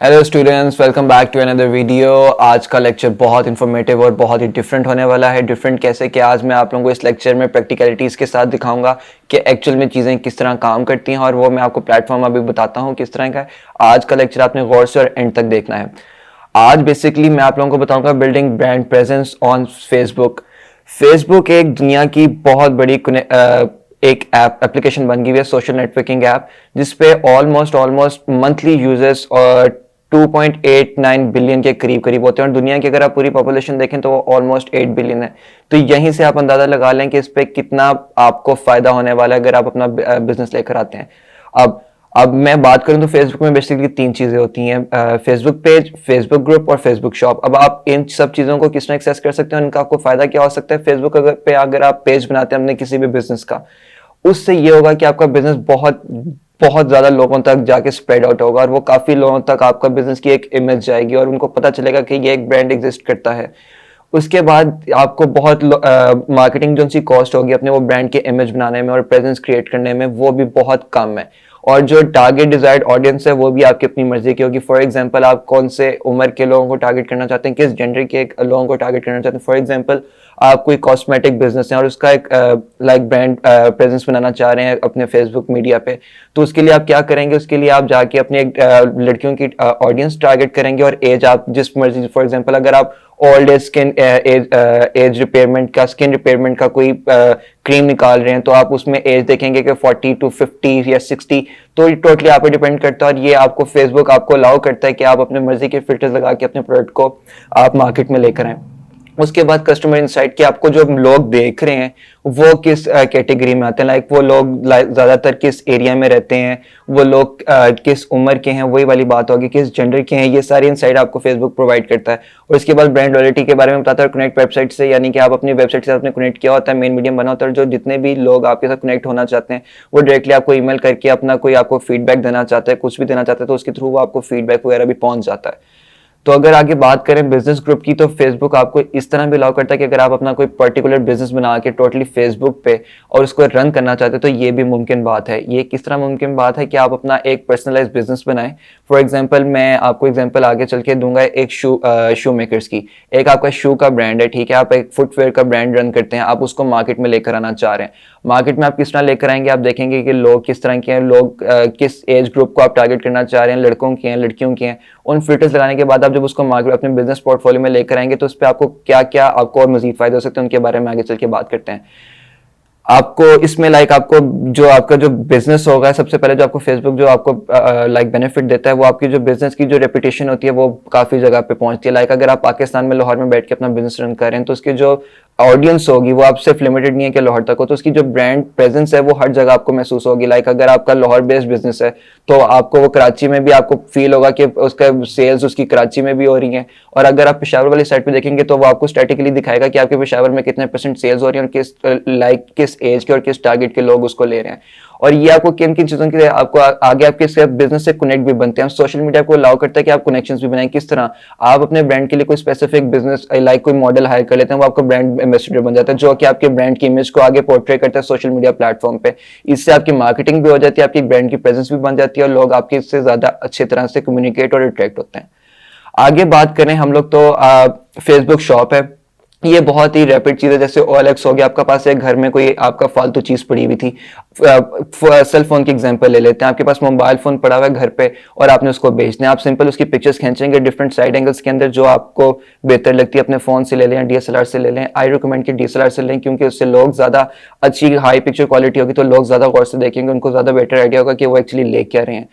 Hello students, welcome back to another video. आज का lecture बहुत इन्फॉर्मेटिव और बहुत ही डिफरेंट होने वाला है। डिफरेंट कैसे कि आज मैं आप लोगों को इस लेक्चर में प्रैक्टिकलिटीज़ के साथ दिखाऊंगा कि एक्चुअल में चीज़ें किस तरह काम करती हैं, और वो मैं आपको प्लेटफॉर्म अभी बताता हूँ किस तरह का है। आज का लेक्चर आपने गौर से और एंड तक देखना है। आज बेसिकली मैं आप लोगों को बताऊंगा building brand presence on Facebook. Facebook एक दुनिया की बहुत बड़ी एक ऐप एप्लीकेशन बन गई है, सोशल नेटवर्किंग ऐप, जिसपे ऑलमोस्ट मंथली यूजर्स और 2.89 बिलियन के करीब करीब होते हैं, और दुनिया की अगर आप पूरी पॉपुलेशन देखें तो वो ऑलमोस्ट 8 बिलियन है। तो यहीं से आप अंदाजा लगा लें कि इस पे कितना आपको फायदा होने वाला है अगर आप अपना बिजनेस लेकर आते हैं। अब मैं बात करूं तो फेसबुक में बेसिकली तीन चीजें होती हैं, फेसबुक पेज, फेसबुक ग्रुप और फेसबुक शॉप। अब आप इन सब चीजों को किस तरह एक्सेस कर सकते हैं, उनका आपको फायदा क्या हो सकता है। फेसबुक पे अगर आप पेज बनाते हैं अपने किसी भी बिजनेस का, उससे ये होगा कि आपका बिजनेस बहुत बहुत ज्यादा लोगों तक जाके स्प्रेड आउट होगा, और वो काफी लोगों तक आपका बिजनेस की एक इमेज जाएगी और उनको पता चलेगा कि ये एक ब्रांड एग्जिस्ट करता है। उसके बाद आपको बहुत मार्केटिंग जो सी कॉस्ट होगी अपने वो ब्रांड के इमेज बनाने में और प्रेजेंस क्रिएट करने में, वो भी बहुत कम है। और जो टारगेट डिजायर्ड ऑडियंस है वो भी आपकी अपनी मर्जी की होगी। फॉर एग्जांपल, आप कौन से उम्र के लोगों को टारगेट करना चाहते हैं, किस जेंडर के लोगों को टारगेट करना चाहते हैं। फॉर एग्जांपल, आप कोई कॉस्मेटिक बिजनेस है और उसका एक लाइक ब्रांड प्रेजेंस बनाना चाह रहे हैं अपने फेसबुक मीडिया पे, तो उसके लिए आप क्या करेंगे, उसके लिए आप जाके अपने लड़कियों की ऑडियंस टारगेट करेंगे और एज आप जिस मर्जी। फॉर एग्जांपल, अगर आप old age skin age repairment का, स्किन रिपेयरमेंट का कोई क्रीम निकाल रहे हैं, तो आप उसमें एज देखेंगे कि 40 to 50 या 60। तो टोटली आप पे डिपेंड करता है, और ये आपको फेसबुक आपको अलाउ करता है कि आप अपने मर्जी के फिल्टर्स लगा के अपने प्रोडक्ट को आप मार्केट में लेकर आए। उसके बाद कस्टमर इनसाइट, कि आपको जो लोग देख रहे हैं वो किस कैटेगरी में आते हैं, लाइक वो लोग ज्यादातर किस एरिया में रहते हैं, वो लोग किस उम्र के हैं, वही वाली बात होगी, किस जेंडर के हैं। ये सारी इनसाइट आपको फेसबुक प्रोवाइड करता है। और इसके बाद ब्रांड लॉयल्टी के बारे में बताता है कनेक्ट वेबसाइट से, यानी कि आप अपनी वेबसाइट से आपने कनेक्ट किया होता है, मेन मीडियम बना होता है, और जो जितने भी लोग आपके साथ कनेक्ट होना चाहते हैं वो डायरेक्टली आपको ईमेल करके अपना कोई आपको फीडबैक देना चाहता है, कुछ भी देना चाहता है, तो उसके थ्रू वो आपको फीडबैक वगैरह भी पहुंच जाता है। तो अगर आगे बात करें बिजनेस ग्रुप की, तो फेसबुक आपको इस तरह भी अलाउ करता है कि अगर आप अपना कोई पर्टिकुलर बिजनेस बना के टोटली फेसबुक पे और उसको रन करना चाहते हैं, तो ये भी मुमकिन बात है। ये किस तरह मुमकिन बात है कि आप अपना एक पर्सनलाइज बिजनेस बनाएं। फॉर एग्जांपल, मैं आपको एग्जांपल आगे चल के दूंगा एक शू मेकर्स की। एक आपका शू का ब्रांड है, ठीक है, आप एक फुटवेयर का ब्रांड रन करते हैं, आप उसको मार्केट में लेकर आना चाह रहे हैं। मार्केट में आप किस तरह लेकर आएंगे, आप देखेंगे कि लोग किस तरह के हैं, लोग किस एज ग्रुप को आप टारगेट करना चाह रहे हैं, लड़कों के हैं, लड़कियों के हैं। उन फिल्टर्स लगाने के बाद आप जब उसको मार्केट अपने बिजनेस पोर्टफोलियो में लेकर आएंगे, तो उस पर आपको क्या क्या आपको और मजीद फायदे हो सकते हैं, उनके बारे में आगे चल के बात करते हैं। आपको इसमें आपको जो आपका जो बिजनेस होगा, सबसे पहले जो आपको फेसबुक जो आपको बेनिफिट देता है, वो आपकी जो बिजनेस की जो रेपुटेशन होती है वो काफी जगह पे पहुंचती है। अगर आप पाकिस्तान में लाहौर में बैठ के अपना बिजनेस रन कर रहे हैं, तो उसकी जो ऑडियंस होगी वो आप सिर्फ लिमिटेड नहीं है कि लाहौर तक हो, तो उसकी जो ब्रांड प्रेजेंस है वो हर जगह आपको महसूस होगी। अगर आपका लाहौर बेस्ड बिजनेस है, तो आपको वो कराची में भी आपको फील होगा कि उसका सेल्स उसकी कराची में भी हो रही है। और अगर आप पेशावर वाली साइड पे देखेंगे, तो वो आपको स्टैटिकली दिखाएगा कि आपके पेशावर में कितने % सेल्स हो रही है, और किस एज के और किस टारगेट के लोग उसको ले रहे हैं। और ये आपको किन किन चीजों के आपको आगे आपके बिजनेस से कनेक्ट भी बनते हैं। सोशल मीडिया को अलाउ करता है कि आप कनेक्शंस भी बनाएं। किस तरह आप अपने ब्रांड के लिए कोई स्पेसिफिक बिजनेस कोई मॉडल हायर कर लेते हैं, वो आपका ब्रांड एम्बेसडर बन जाता है, जो कि आपके ब्रांड की इमेज को आगे पोर्ट्रे करता है सोशल मीडिया प्लेटफॉर्म पे। इससे आपकी मार्केटिंग भी हो जाती है, आपकी ब्रांड की प्रेजेंस भी बन जाती है, और लोग आपके इससे ज्यादा अच्छी तरह से कम्युनिकेट और अट्रैक्ट होते हैं। आगे बात करें हम लोग, तो फेसबुक शॉप है। ये बहुत ही रैपिड चीज है। जैसे OLX हो गया, आपका पास एक घर में कोई आपका फालतू चीज पड़ी हुई थी, सेल फोन की एग्जांपल ले लेते हैं। आपके पास मोबाइल फोन पड़ा हुआ है घर पे और आपने उसको बेचना है। आप सिंपल उसकी पिक्चर्स खींचेंगे डिफरेंट साइड एंगल्स के अंदर, जो आपको बेहतर लगती है, अपने फोन से ले लें, DSLR से ले लें। आई रिकमेंड कि DSLR से लें, क्योंकि उससे लोग ज्यादा अच्छी हाई पिक्चर क्वालिटी होगी, तो लोग ज्यादा गौर से देखेंगे, उनको ज्यादा बेटर आइडिया होगा कि वो एक्चुअली ले क्या रहे हैं।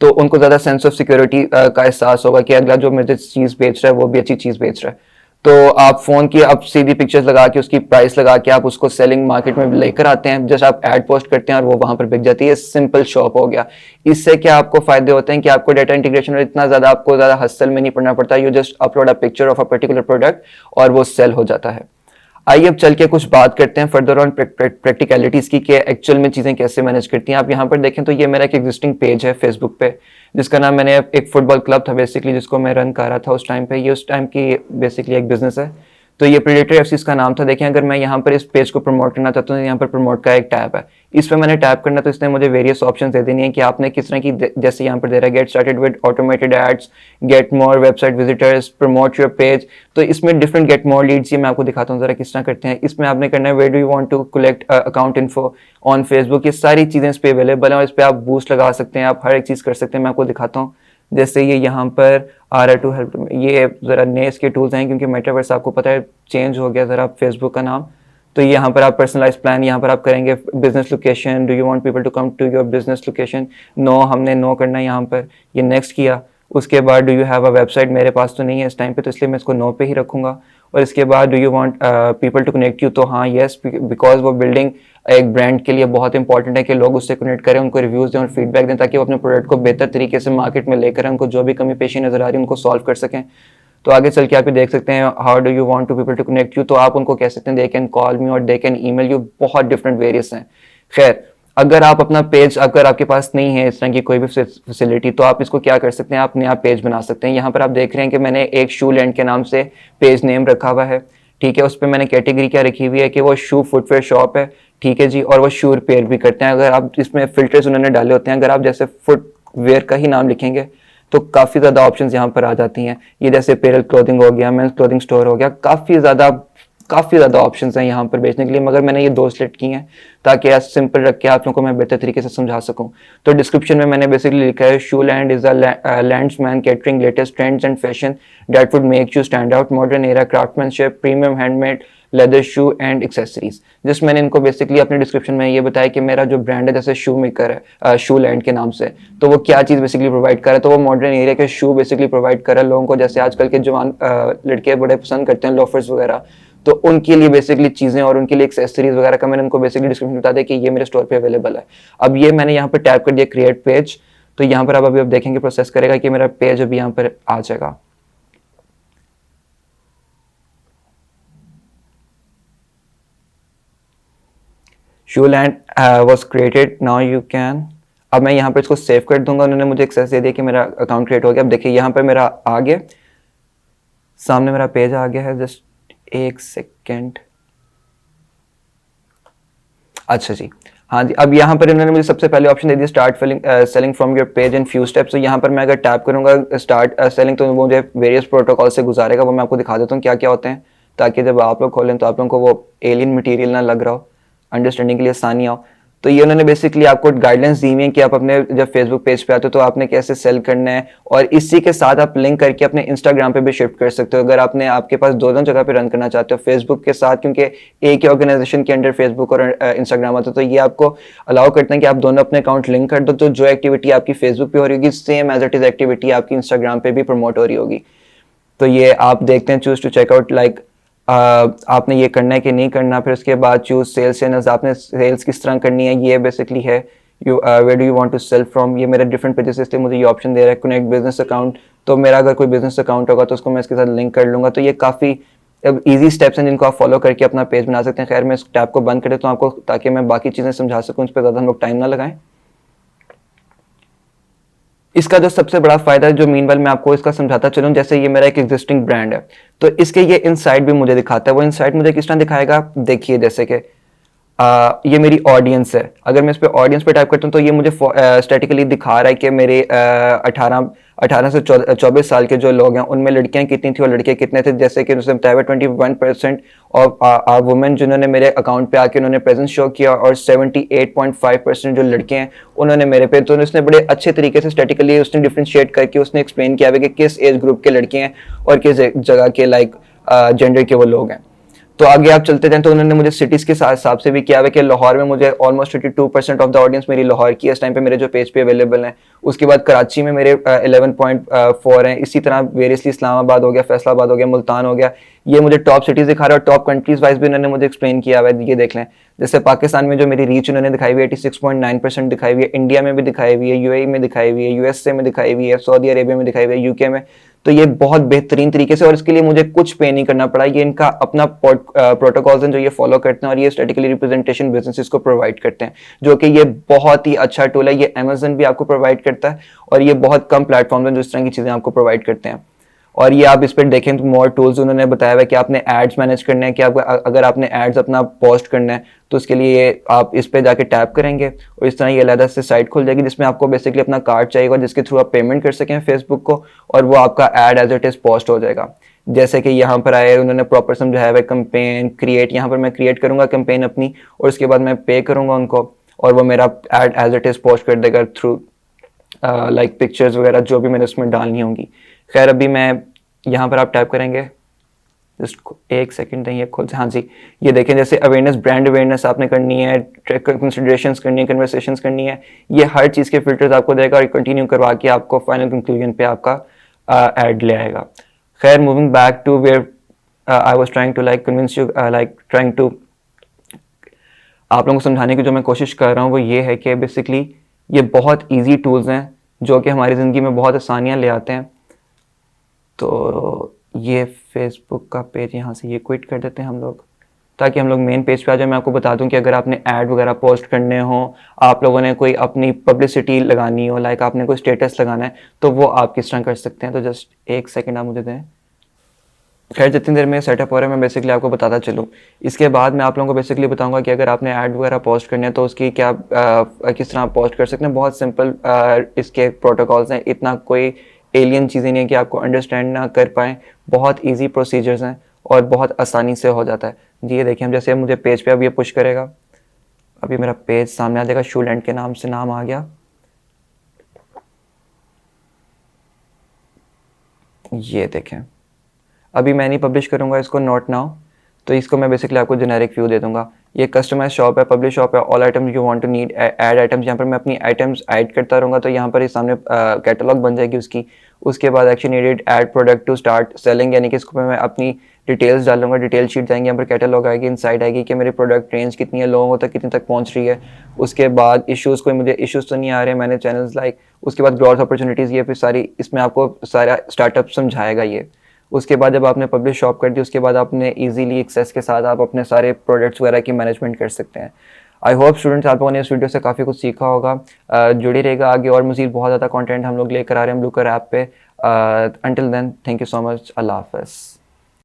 तो उनको ज्यादा सेंस ऑफ सिक्योरिटी का एहसास होगा कि अगला जो मुझे चीज बेच रहा है वो भी अच्छी चीज बेच रहा है। तो आप फोन की अब सीधी पिक्चर्स लगा के उसकी प्राइस लगा के आप उसको सेलिंग मार्केट में लेकर आते हैं, जैसे आप ऐड पोस्ट करते हैं और वो वहां पर बिक जाती है। सिंपल शॉप हो गया। इससे क्या आपको फायदे होते हैं कि आपको डेटा इंटीग्रेशन में इतना ज्यादा आपको ज्यादा हसल में नहीं पड़ना पड़ता। You just upload a picture of a particular product और वो सेल हो जाता है। आइए अब चल के कुछ बात करते हैं फर्दर ऑन प्रैक्टिकलिटीज की, कि एक्चुअल में चीजें कैसे मैनेज करती हैं। आप यहाँ पर देखें तो ये मेरा एक एग्जिस्टिंग पेज है फेसबुक पे, जिसका नाम एक फुटबॉल क्लब था बेसिकली, जिसको मैं रन कर रहा था उस टाइम पे। ये उस टाइम की बेसिकली एक बिजनेस है। तो ये प्रेडेटर एफसी इसका नाम था। देखें अगर मैं यहाँ पर इस पेज को प्रमोट करना चाहता हूँ तो यहाँ पर प्रमोट का एक टैब है, इस पर मैंने टैप करना तो इसने मुझे वेरियस ऑप्शन दे देनी है कि आपने किस तरह की, जैसे यहाँ पर दे रहा है get started with automated ads, get more website visitors, promote your page. तो इसमें डिफरेंट गेट मोर लीड्स, ये मैं आपको दिखाता हूँ जरा किस तरह करते हैं। इसमें आपने करना है where do you want to collect account info on Facebook, ये सारी चीज़ें इस पर अवेलेबल हैं और इस पर आप बूस्ट लगा सकते हैं, आप हर एक चीज़ कर सकते हैं। मैं आपको दिखाता हूँ, जैसे ये यहाँ पर आ रहा है टू हेल्प, ये ज़रा नए इसके टूल्स हैं क्योंकि मेटावर्स आपको पता है चेंज हो गया ज़रा फेसबुक का नाम। तो यहाँ पर आप पर्सनलाइज प्लान यहाँ पर आप करेंगे, business location, do you want people to come to your business location, no, हमने नो करना है यहाँ पर, ये नेक्स्ट किया। उसके बाद do you have a website, मेरे पास तो नहीं है इस टाइम पे तो इसलिए मैं इसको नो पे ही रखूँगा। और इसके बाद do you want people to connect you, तो हाँ येस, बिकॉज वो बिल्डिंग एक ब्रांड के लिए बहुत इंपॉर्टेंट है कि लोग उससे कनेक्ट करें, उनको रिव्यूज़ दें और फीडबैक दें ताकि वो अपने प्रोडक्ट को बेहतर तरीके से मार्केट में लेकर उनको जो भी कमी पेशी नजर आ रही है उनको सॉल्व कर सकें। तो आगे चल के आप ये देख सकते हैं how do you want to people to connect you, तो आप उनको कह सकते हैं दे कैन कॉल मी और दे कैन ईमेल यू, बहुत डिफरेंट वेरियस हैं। खैर, अगर आप अपना पेज, अगर आपके पास नहीं है इस तरह की कोई भी फैसिलिटी तो आप इसको क्या कर सकते हैं, आप नया पेज बना सकते हैं। यहाँ पर आप देख रहे हैं कि मैंने एक शू लैंड के नाम से पेज नेम रखा हुआ है, ठीक है। उस पर मैंने कैटेगरी क्या रखी हुई है कि वो शू फुटवेयर शॉप है, ठीक है जी, और वो शू रिपेयर भी करते हैं। अगर आप इसमें फिल्टर्स उन्होंने डाले होते हैं, अगर आप जैसे फुटवेयर का ही नाम लिखेंगे तो काफ़ी ज़्यादा ऑप्शंस यहाँ पर आ जाती हैं। ये जैसे पेरल क्लोथिंग हो गया, मेंस क्लोथिंग स्टोर हो गया, काफ़ी ज़्यादा ऑप्शंस हैं यहाँ पर बेचने के लिए, मगर मैंने ये दो सिलेक्ट की हैं ताकि आज सिंपल रख के आप लोगों को मैं बेहतर तरीके से समझा सकूँ। तो डिस्क्रिप्शन में मैंने बेसिकली लिखा है Shoe Land is a landsman catering latest trends and fashion that would make you stand out, modern era craftsmanship, premium handmade leather shoe and accessories. जिस मैंने इनको बेसिकली अपने डिस्क्रिप्शन में ये बताया कि मेरा जो ब्रांड है जैसे शू मेकर है शू लैंड के नाम से, तो वो क्या चीज़ बेसिकली प्रोवाइड कर रहा है, तो वो मॉडर्न एरिया के शू बेसिकली प्रोवाइड कर रहा है लोगों को। जैसे आजकल के जवान लड़के बड़े पसंद करते हैं लोफर्स वगैरह, तो उनके लिए बेसिकली चीज़ें और उनके लिए एक्सेसरीज वगैरह का मैंने उनको बेसिकली डिस्क्रिप्शन बता दिया कि ये मेरे स्टोर पे अवेलेबल है। अब ये मैंने यहाँ पर टैप कर दिया क्रिएट पेज, तो यहाँ पर अब देखेंगे प्रोसेस करेगा कि मेरा पेज अभी यहाँ पर आ जाएगा। Shoe Land was created, now you can. अब मैं यहाँ पर इसको सेव कर दूंगा, उन्होंने मुझे एक्सेस दे दिया कि मेरा अकाउंट क्रिएट हो गया। अब देखिए यहाँ पर मेरा आ गया, सामने मेरा पेज आ गया है, जस्ट एक सेकेंड। अच्छा जी, हाँ जी, अब यहाँ पर इन्होंने मुझे सबसे पहले ऑप्शन दे दिया start selling from your page in few steps. तो यहाँ पर मैं अगर टैप करूँगा स्टार्ट सेलिंग तो वो मुझे वेरियस प्रोटोकॉल से गुजारेगा, वो मैं आपको दिखा देता हूँ क्या क्या होते हैं ताकि जब आप लोग खोलें तो आप लोगों को वो एलियन मटेरियल ना लग रहा हो, अंडरस्टैंडिंग के लिए आसानी हो। तो ये उन्होंने बेसिकली आपको गाइडेंस दी हुई है कि आप अपने जब फेसबुक पेज पे आते हो तो आपने कैसे सेल करना है, और इसी के साथ आप लिंक करके अपने इंस्टाग्राम पे भी शिफ्ट कर सकते हो अगर आपने आपके पास दोनों जगह पे रन करना चाहते हो फेसबुक के साथ, क्योंकि एक ही ऑर्गेनाइजेशन के अंडर फेसबुक और इंस्टाग्राम आता है। तो ये आपको अलाउ करते हैं कि आप दोनों अपने अकाउंट लिंक कर दो, तो जो एक्टिविटी आपकी फेसबुक पे हो रही होगी same as it is activity आपकी इंस्टाग्राम पे भी प्रमोट हो रही होगी। तो ये आप देखते हैं, चूज टू चेकआउट लाइक आपने ये करना है कि नहीं करना। फिर उसके बाद चूज सेल्स चैनल्स, आपने सेल्स किस तरह करनी है, ये बेसिकली है where do you want to sell from. ये मेरे डिफरेंट पेजेस इसलिए मुझे ये ऑप्शन दे रहा है कनेक्ट बिजनेस अकाउंट, तो मेरा अगर कोई बिजनेस अकाउंट होगा तो उसको मैं इसके साथ लिंक कर लूँगा। तो ये काफ़ी ईजी स्टेप्स हैं जिनको आप फॉलो करके अपना पेज बना सकते हैं। खैर मैं इस टैब को बंद कर देता हूँ आपको, ताकि मैं बाकी चीज़ें समझा सकूँ, इस पर ज़्यादा हम लोग टाइम ना लगाएं। इसका जो सबसे बड़ा फायदा है जो मीनवाइल मैं आपको इसका समझाता चलूं, जैसे ये मेरा एक एग्जिस्टिंग ब्रांड है तो इसके ये इनसाइट भी मुझे दिखाता है। वो इनसाइट मुझे किस तरह दिखाएगा, देखिए जैसे कि ये मेरी ऑडियंस है, अगर मैं इस पे ऑडियंस पे टाइप करता हूँ तो ये मुझे स्टैटिकली दिखा रहा है कि मेरे 18 से 24 साल के जो लोग हैं उनमें लड़कियां कितनी थी और लड़के कितने थे। जैसे कि उसने बताया 21% ऑफ वुमेन जिन्होंने मेरे अकाउंट पे आके उन्होंने प्रेजेंस शो किया, और 78.5% जो लड़के हैं उन्होंने मेरे पे, तो उसने बड़े अच्छे तरीके से स्टैटिकली उसने डिफ्रेंशिएट करके उसने एक्सप्लेन किया है कि किस एज ग्रुप के लड़के हैं और किस जगह के लाइक जेंडर के वो लोग हैं। तो आगे आप चलते जाएं तो उन्होंने मुझे सिटीज के हिसाब से भी किया है कि लाहौर में मुझे ऑलमोस्ट 32% ऑफ द ऑडियंस मेरी लाहौर की इस टाइम पे मेरे जो पेज पे अवेलेबल हैं। उसके बाद कराची में मेरे 11.4 हैं। इसी तरह वेरियसली इस्लामाबाद हो गया, फैसलाबाद हो गया, मुल्तान हो गया। ये मुझे टॉप सिटीज दिखा रहा है और टॉप कंट्रीज वाइज भी उन्होंने मुझे एक्सप्लेन किया हुआ है। ये देख लें, जैसे पाकिस्तान में जो मेरी रीच उन्होंने दिखाई हुई है 86.9% दिखाई हुई है, इंडिया में भी दिखाई हुई है, यूएई में दिखाई हुई है, यूएसए में दिखाई हुई है, सऊदी अरेबिया में दिखाई हुई है, यूके में। तो ये बहुत बेहतरीन तरीके से, और इसके लिए मुझे कुछ पे नहीं करना पड़ा। ये इनका अपना प्रोटोकॉल्स हैं जो ये फॉलो करते हैं और ये स्टैटिकली रिप्रेजेंटेशन बिजनेसेस को प्रोवाइड करते हैं, जो कि ये बहुत ही अच्छा टूल है। ये अमेजन भी आपको प्रोवाइड करता है और ये बहुत कम प्लेटफॉर्म हैं जो इस तरह की चीज़ें आपको प्रोवाइड करते हैं। और ये आप इस पर देखें तो मोर टूल्स उन्होंने बताया हुआ है कि आपने एड्स मैनेज करने हैं, कि आपको अगर आपने एड्स अपना पोस्ट करना है तो उसके लिए आप इस पे जाके टैप करेंगे और इस तरह ये अलग से साइट खुल जाएगी जिसमें आपको बेसिकली अपना कार्ड चाहिए जिसके थ्रू आप पेमेंट कर सकें फेसबुक को, और वो आपका ad as it is post हो जाएगा। जैसे कि यहाँ पर आए उन्होंने प्रॉपर समझाया हुआ कैंपेन क्रिएट, यहाँ पर मैं क्रिएट करूँगा कैंपेन अपनी और उसके बाद मैं पे करूँगा उनको और वो मेरा ad as it is post कर देगा थ्रू लाइक पिक्चर्स वगैरह जो भी मैंने उसमें डालनी होंगी। खैर अभी मैं यहाँ पर आप टाइप करेंगे, जस्ट एक सेकंड दें ये खुद, हाँ जी ये देखें जैसे अवेयरनेस, ब्रांड अवेयरनेस आपने करनी है, कंसिडरेशंस करनी है, कन्वर्सेशंस करनी है, ये हर चीज़ के फिल्टर्स आपको देगा और कंटिन्यू करवा के आपको फाइनल कंक्लूजन पे आपका ऐड ले आएगा। खैर moving back to where I was trying to like convince you, like trying to आप लोगों को समझाने की जो मैं कोशिश कर रहा हूँ वो ये है कि बेसिकली ये बहुत ईजी टूल्स हैं जो कि हमारी ज़िंदगी में बहुत आसानियाँ ले आते हैं। तो ये फेसबुक का पेज यहाँ से ये क्विट कर देते हैं हम लोग ताकि हम लोग मेन पेज पे आ जाए। मैं आपको बता दूं कि अगर आपने ऐड वगैरह पोस्ट करने हो, आप लोगों ने कोई अपनी पब्लिसिटी लगानी हो, लाइक आपने कोई स्टेटस लगाना है तो वो आप किस तरह कर सकते हैं। तो जस्ट एक सेकंड आप मुझे दें। खैर जितनी देर में सेटअप हो रहा है मैं बेसिकली आपको बताता चलूँ। इसके बाद मैं आप लोगों को बेसिकली बताऊंगा कि अगर आपने ऐड वगैरह पोस्ट करने हैं तो उसकी क्या किस तरह आप पोस्ट कर सकते हैं। बहुत सिंपल इसके प्रोटोकॉल्स हैं, इतना कोई एलियन चीज़ें नहीं है कि आपको अंडरस्टैंड ना कर पाएँ, बहुत ईजी प्रोसीजर्स हैं और बहुत आसानी से हो जाता है। जी ये देखिए हम जैसे मुझे पेज पे अब ये पुश करेगा, अभी मेरा पेज सामने आ जाएगा, शूलैंड के नाम से नाम आ गया। ये देखें अभी मैं नहीं पब्लिश करूँगा इसको, नॉट नाउ, तो इसको मैं बेसिकली आपको जेनेरिक व्यू दे दूंगा। ये कस्टमाइज शॉप है, पब्लिश शॉप है, all items you want to need, add items, यहाँ पर मैं अपनी आइटम्स ऐड करता रहूँगा तो यहाँ पर इस सामने कैटलॉग बन जाएगी उसकी। उसके बाद action needed add product to start selling, यानी कि इसको मैं अपनी डिटेल्स डालूंगा, डिटेल शीट जाएंगे, यहाँ पर कैटलॉग आएगी, इनसाइड आएगी कि मेरी प्रोडक्ट रेंज कितनी है, लोगों तक कितनी तक पहुँच रही है। उसके बाद इशूज़, कोई मुझे इशूज़ तो नहीं आ रहे मैंने चैनल्स लाइक। उसके बाद ग्रोथ अपॉर्चुनिटीज़, ये फिर सारी इसमें आपको सारा स्टार्टअप समझाएगा ये। उसके बाद जब आपने पब्लिश शॉप कर दी उसके बाद आपने इजीली एक्सेस के साथ आप अपने सारे प्रोडक्ट्स वगैरह की मैनेजमेंट कर सकते हैं। आई होप स्टूडेंट्स आप लोगों ने इस वीडियो से काफ़ी कुछ सीखा होगा। जुड़ी रहेगा आगे और मज़ीद बहुत ज़्यादा कंटेंट हम लोग लेकर आ रहे हैं ब्लूकर ऐप पे। Until then thank you so much, अल्लाह हाफ़िज़।